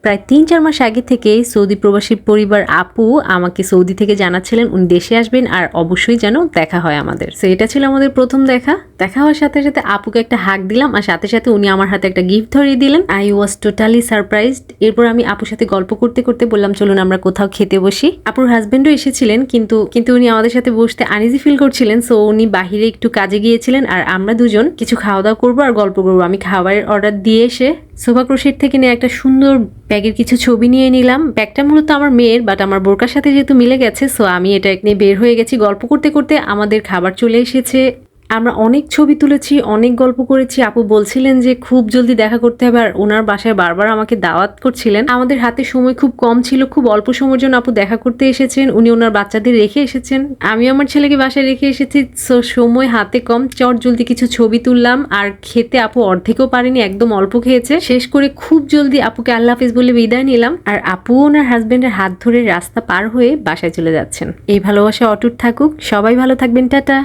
প্রায় ৩-৪ মাস আগে থেকে সৌদি প্রবাসী পরিবার আপু আমাকে সৌদি থেকে জানাচ্ছিলেন উনি দেশে আসবেন আর অবশ্যই যেন দেখা হয় আমাদের। সো এটা ছিল আমাদের প্রথম দেখা হওয়ার সাথে সাথে আপুকে একটা হাক দিলাম আর সাথে সাথে উনি আমার হাতে একটা গিফট ধরিয়ে দিলেন। I was totally surprised. এরপর আমি আপুর সাথে গল্প করতে করতে বললাম চলুন আমরা কোথাও খেতে বসি। আপুর হাজবেন্ডও এসেছিলেন কিন্তু উনি আমাদের সাথে বসতে আনইজি ফিল করছিলেন। সো উনি বাহিরে একটু কাজে গিয়েছিলেন আর আমরা দুজন কিছু খাওয়া দাওয়া করবো আর গল্প করবো। আমি খাবারের অর্ডার দিয়ে এসে সোফা ক্রোশেট থেকে নিয়ে একটা সুন্দর ব্যাগের কিছু ছবি নিয়ে নিলাম। ব্যাগটা মূলত আমার মেয়ের, বাট আমার বোরকার সাথে যেহেতু মিলে গেছে সো আমি এটা নিয়ে বের হয়ে গেছি। গল্প করতে করতে আমাদের খাবার চলে এসেছে। আমরা অনেক ছবি তুলেছি, অনেক গল্প করেছি। আপু বলছিলেন যে খুব জলদি দেখা করতে হবে আর ওনার বাসায় বারবার আমাকে দাওয়াত করছিলেন। আমাদের হাতে সময় খুব কম ছিল, খুব অল্প সময়ের জন্য আপু দেখা করতে এসেছেন। উনি ওনার বাচ্চাদের রেখে এসেছেন, আমি আমার ছেলেকে বাসায় রেখে এসেছি। সো সময় হাতে কম, চট জলদি কিছু ছবি তুললাম আর খেতে আপু অর্ধেকও পারেনি, একদম অল্প খেয়েছে। শেষ করে খুব জলদি আপুকে আল্লাহ হাফিজ বলে বিদায় নিলাম আর আপু ওনার হাজবেন্ডের হাত ধরে রাস্তা পার হয়ে বাসায় চলে যাচ্ছেন। এই ভালোবাসা অটুট থাকুক, সবাই ভালো থাকবেন, টাটা।